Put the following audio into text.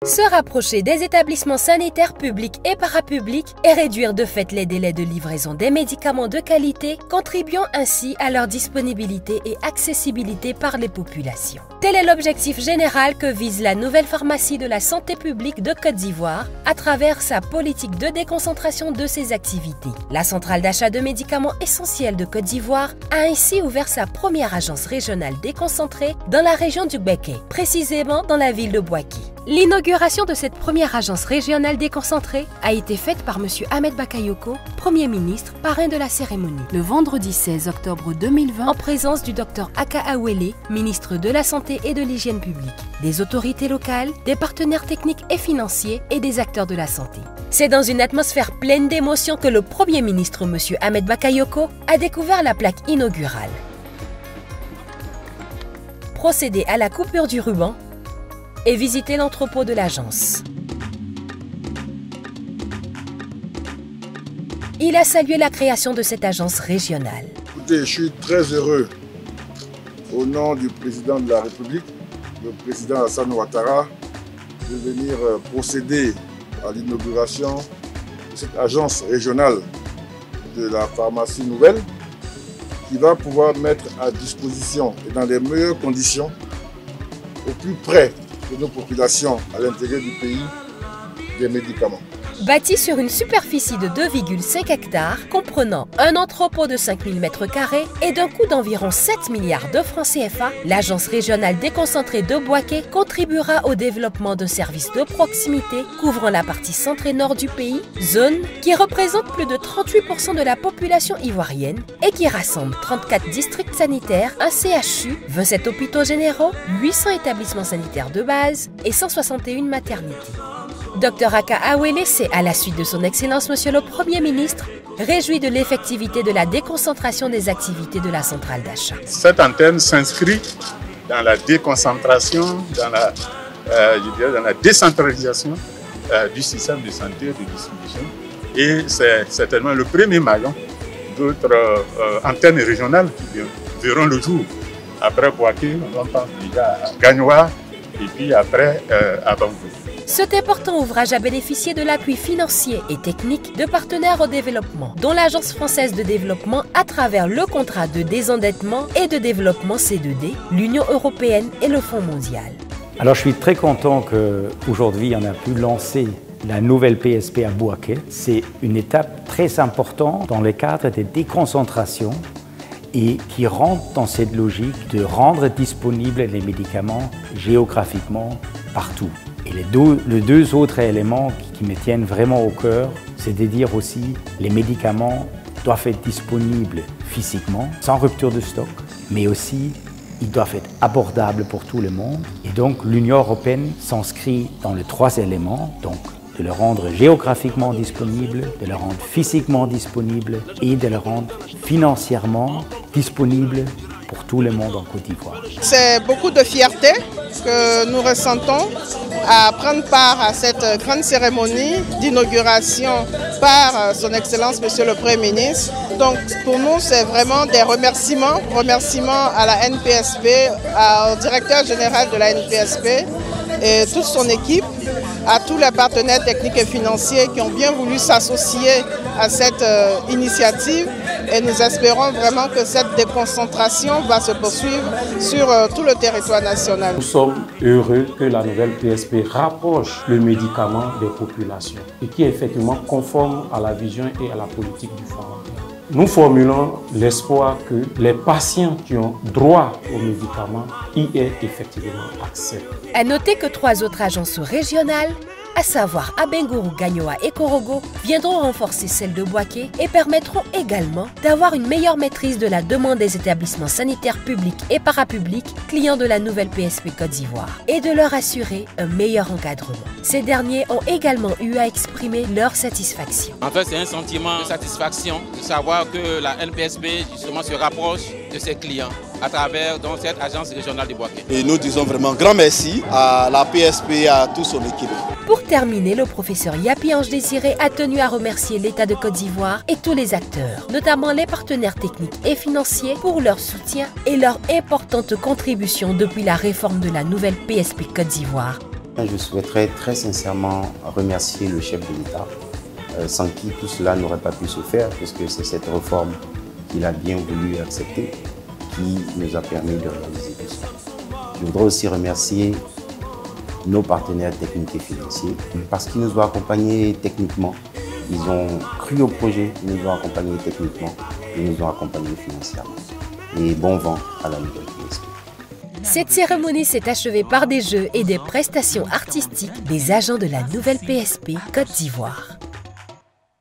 Se rapprocher des établissements sanitaires publics et parapublics et réduire de fait les délais de livraison des médicaments de qualité, contribuant ainsi à leur disponibilité et accessibilité par les populations. Tel est l'objectif général que vise la nouvelle pharmacie de la santé publique de Côte d'Ivoire à travers sa politique de déconcentration de ses activités. La centrale d'achat de médicaments essentiels de Côte d'Ivoire a ainsi ouvert sa première agence régionale déconcentrée dans la région du Béké, précisément dans la ville de Bouaké. L'inauguration de cette première agence régionale déconcentrée a été faite par M. Ahmed Bakayoko, Premier ministre, parrain de la cérémonie, le vendredi 16 octobre 2020, en présence du Dr Aka Awele, ministre de la Santé et de l'Hygiène publique, des autorités locales, des partenaires techniques et financiers et des acteurs de la santé. C'est dans une atmosphère pleine d'émotions que le Premier ministre, M. Ahmed Bakayoko, a découvert la plaque inaugurale. Procédé à la coupure du ruban et visiter l'entrepôt de l'agence. Il a salué la création de cette agence régionale. Écoutez, je suis très heureux, au nom du président de la République, le président Alassane Ouattara, de venir procéder à l'inauguration de cette agence régionale de la pharmacie nouvelle qui va pouvoir mettre à disposition et dans les meilleures conditions, au plus près de nos populations à l'intérieur du pays, des médicaments. Bâtie sur une superficie de 2,5 hectares, comprenant un entrepôt de 5000 m² et d'un coût d'environ 7 milliards de francs CFA, l'agence régionale déconcentrée de Bouaké contribuera au développement de services de proximité couvrant la partie centre et nord du pays, zone qui représente plus de 38% de la population ivoirienne et qui rassemble 34 districts sanitaires, un CHU, 27 hôpitaux généraux, 800 établissements sanitaires de base et 161 maternités. Dr Aka Awele s'est, à la suite de son Excellence Monsieur le Premier ministre, réjoui de l'effectivité de la déconcentration des activités de la centrale d'achat. Cette antenne s'inscrit dans la déconcentration, dans la décentralisation du système de santé et de distribution. Et c'est certainement le premier maillon d'autres antennes régionales qui verront le jour. Après Bouaké, on pense déjà à Gagnoa et puis après à Bangou. Cet important ouvrage a bénéficié de l'appui financier et technique de partenaires au développement, dont l'Agence française de développement à travers le contrat de désendettement et de développement C2D, l'Union européenne et le Fonds mondial. Alors je suis très content qu'aujourd'hui on a pu lancer la nouvelle PSP à Bouaké. C'est une étape très importante dans le cadre des déconcentrations et qui rentre dans cette logique de rendre disponibles les médicaments géographiquement partout. Et les deux autres éléments qui me tiennent vraiment au cœur, c'est de dire aussi les médicaments doivent être disponibles physiquement, sans rupture de stock, mais aussi ils doivent être abordables pour tout le monde. Et donc l'Union européenne s'inscrit dans les trois éléments, donc de le rendre géographiquement disponible, de le rendre physiquement disponible et de le rendre financièrement disponible pour tout le monde en Côte d'Ivoire. C'est beaucoup de fierté que nous ressentons à prendre part à cette grande cérémonie d'inauguration par son Excellence Monsieur le Premier ministre. Donc pour nous c'est vraiment des remerciements à la NPSP, au directeur général de la NPSP et toute son équipe, à tous les partenaires techniques et financiers qui ont bien voulu s'associer à cette initiative et nous espérons vraiment que cette déconcentration va se poursuivre sur tout le territoire national. Nous sommes heureux que la nouvelle PSP rapproche le médicament des populations et qui est effectivement conforme à la vision et à la politique du Fonds mondial. Nous formulons l'espoir que les patients qui ont droit aux médicaments y aient effectivement accès. À noter que 3 autres agences régionales, à savoir Abengourou, Gagnoa et Korogo, viendront renforcer celle de Bouaké et permettront également d'avoir une meilleure maîtrise de la demande des établissements sanitaires publics et parapublics, clients de la nouvelle PSP Côte d'Ivoire, et de leur assurer un meilleur encadrement. Ces derniers ont également eu à exprimer leur satisfaction. En fait, c'est un sentiment de satisfaction de savoir que la NPSP justement se rapproche de ses clients à travers donc, cette agence régionale de Bouaké. Et nous disons vraiment grand merci à la PSP et à toute son équipe. Pour terminer, le professeur Yapi Ange Désiré a tenu à remercier l'État de Côte d'Ivoire et tous les acteurs, notamment les partenaires techniques et financiers, pour leur soutien et leur importante contribution depuis la réforme de la nouvelle PSP Côte d'Ivoire Je souhaiterais très sincèrement remercier le chef de l'État, sans qui tout cela n'aurait pas pu se faire, puisque c'est cette réforme qu'il a bien voulu accepter qui nous a permis de réaliser tout ça. Je voudrais aussi remercier nos partenaires techniques et financiers parce qu'ils nous ont accompagnés techniquement. Ils ont cru au projet, ils nous ont accompagnés techniquement, ils nous ont accompagnés financièrement. Et bon vent à la nouvelle PSP. Cette cérémonie s'est achevée par des jeux et des prestations artistiques des agents de la nouvelle PSP Côte d'Ivoire.